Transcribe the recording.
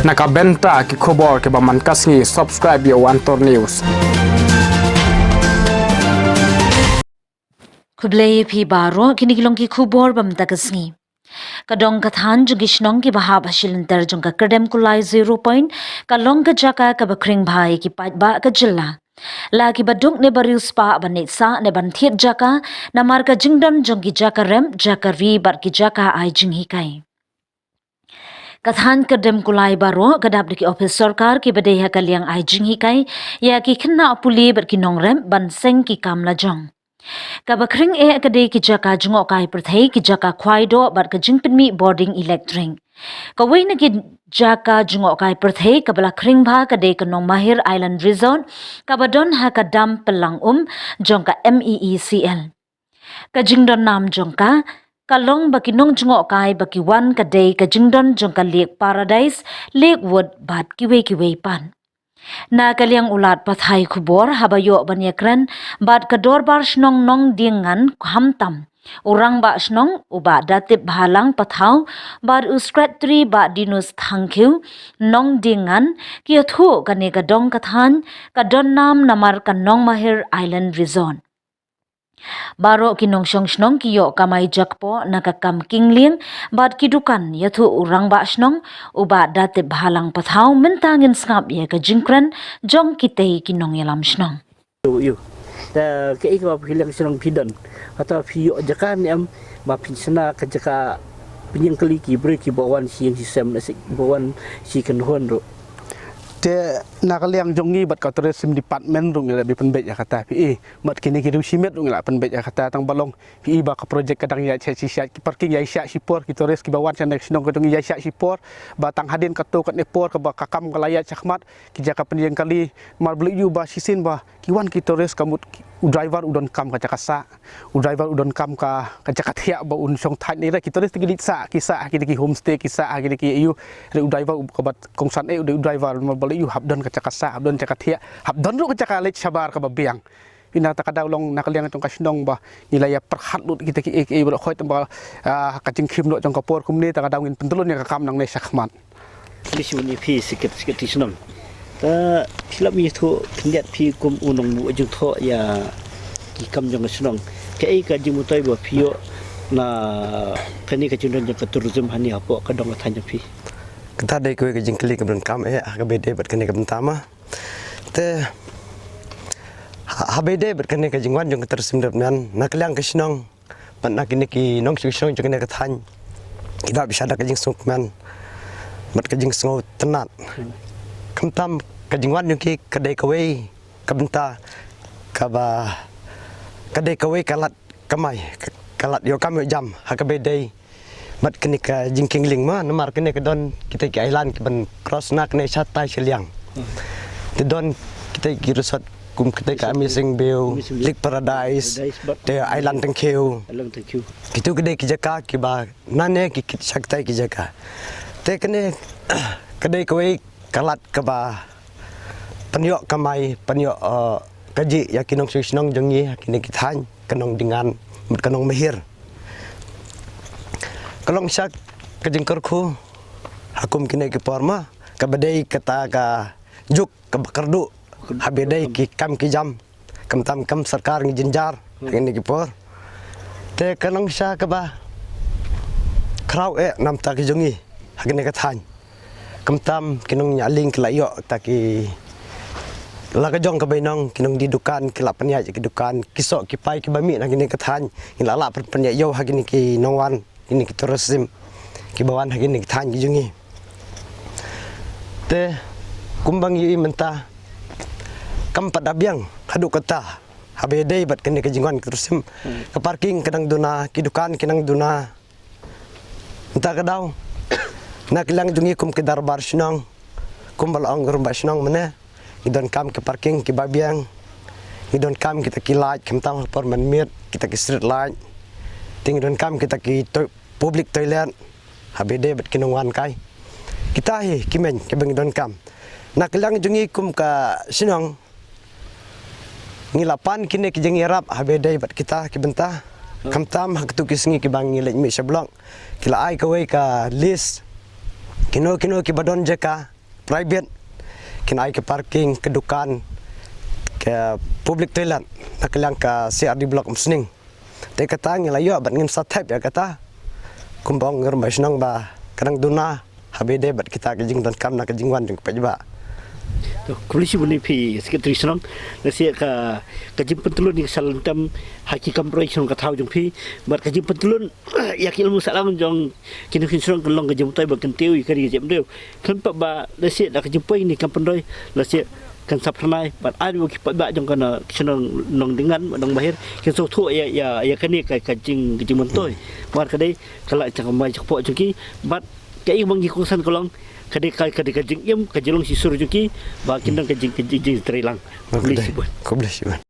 Nakabenta ki khobor ke baman kasngi subscribe yo Antor News. Kublai phi baro kini kilong ki khubor bam takasngi. Kadong kathan jugishnong ki bahab hasilinter jong ka kredem kulai 0 point kalong ka jaka ka bakring bhai ki pat ba ka jilla. La ki badung ne barius pa banit sa ne ban thiet jaka na mar ka jingdon jong ki jaka rem jaka ri bar ki jaka ai jing hikai. Kathan kadem kulai baro kadap ki office sarkar ki badeha kaliang ai jing hikai ya ki khenna apuli bar ki nongrem ban seng ki kamla jong. Kabakring kadai ki jaka jungo kai prathai ki jaka khwaido bar ka jingpinmi boarding electric. Kawai na ki jaka jungo kai prathai kabala kring bha kadai ka nong Mahir Island Resort kabadon ha ka dam pelang jong ka MEECL. Ka jingdon nam jong ka kalong baki nong jungo kai baki wan kadai ka jingdon jong ka Lake Paradise Lakewood bat kiwe pan. Na kaliang ulat pathai khubor habayo banyakran bat kador bar shnong nong dingan hamtam urang ba shnong uba datip bhalang pathau bar uskrat tri ba dinus thangkhiu nong dingan kiathu kane kadong kathan kadon nam namar kanong Mahir Island Resort. Baro kinong shnong kiyo kamay jakpo nakakam kingling bad kidukan yathu urang ba shnong uba dati bhalang pathaw mentangin skap ye ka jingkran jong kitay kinong yalam shnong. Yo ta ke ik ba hilang shnong pidan atau piyo jakan am ba pinsana ka jaka pinyang keliki breki bawan si yang sistem nasik bawan si kenhon ro te nakaliang jongi bat ka tourism department rung ila bi penbet ya kata pi mat kini kidu simet rung ila penbet ya kata tang balong pi ba ka project kadang ya si ki parking ya sya sipor ki tourist ki bawan san snong ka ya sya sipor batang hadin ka to ka nepor ka ba kakam ka layat chakmat ki jaka pendiang kali mar beli yu ba sisin ba ki wan ki tourist kamut driver udon kam ka jakasa driver udon kam ka jakat ya ba un song thai ni ra ki tourist ki sa kisah ki homestay kisah ki yu driver ka bat kongsan driver yu habdon ka jakasa habdon jakat ya habdon ru ka jakalit sabar ka babiang ina ta kadaw long nakaliang tong kasnong ba nilaya perhat lut kita ki bro khoi tamba kacing khim no tong kapor kumni ta kadaw ngin pentulun ya kam nang ne sakmat lisuni phi sikit tisnong ta philap mi tho khindiat phi kum unong bu ju tho ya ki kam jong snong ke ka jimu toy bo phio na kani ka chundon jong ka tourism hani apo ka dong thanya phi kita dai kowe ka jingkli ka bran kam ka bede bat kani ka bentama te habede bat kani ka jingwan jong ka tourism nan nakliang ka snong pan nakini ki nong snong jong ka than kita bisa ada ka jing suk man bat ka jing sngo tenat kamtam kajingwan yung ki kadai kawai kabenta kaba kadai kawai kalat kamay kalat yo kam yo jam hakabedai mat kini ka jingking ling ma namar kini ka don kita ki island ki ban cross nak ne satai seliang te don kita ki resort kum kita ka amazing view Lake Paradise te island thank you kitu kadai ki jaka ki ba nane ki saktai ki jaka te kene kadai kawai kalat kaba penyok kamai penyok kaji ya kinong sinong jongi kini kithan kanong dengan kanong Mahir kalong sak kajingkarku hakum kini ki forma kabadai kata ka juk ka bakardu habedai ki kam ki jam kam tam kam sarkar ngi jinjar kini ki por te kanong sa kaba kraw nam ta ki jongi hakini kathan kamtam kinong nyaling kelayo taki laga jong ka bainong kinong di dukan kilapan ya ki dukan kisok ki pai ki bami nang ini kathan ilala perpanya yo hagini ki nongwan ini ki tourism ki bawan hagini ki than ki jungi te kumbang yi menta kam padabyang hadu kata habedei bat kini ki jingwan ki tourism ke parking kadang duna ki dukan kinang duna entah kadaw nak lang jungi kum ke darbar snong kum balong rumba snong mana idon kam ke parking ke babiang idon kam kita ki light kem tam por manmit kita ki street light ting idon kam kita ki public toilet habede bat kinongwan kai kita hi kimen ke bang idon kam nak lang jungi kum ka snong ngilapan kini ki jengi rap habede bat kita ki bentah kam tam hak tu ki singi ki bang ngilek mi seblong kila ai ka we ka list Kino ki badon jeka private kinai ke parking ke dukan ke public toilet nakaliang ka CRD block musning. Te kata ngelayo bat ngin satep ya kata kumbang ngermai senang ba kadang duna habede bat kita kejing dan kam nak kejingwan jeng pajba. Polisi buni pi sekretari senang nasi ka kajim pentulun ni salantam haki kamproi senang ka tahu jong pi bar kajim pentulun ya ilmu salam jong kini senang kelong kajim toy bakan tiu ikari kajim tiu kan pa ba nasi dak kajim poi ni kamproi nasi kan sapranai bar adu ki pa ba jong kana senang nong dengan nong bahir kan so thu ya kani ka kajing mentoy bar kadai kala cak mai cak po jong ki bar kai bang kusan kolong kadai kajing yam kajilong si sur jong ki ba kindang kajing terilang. Ko bless you.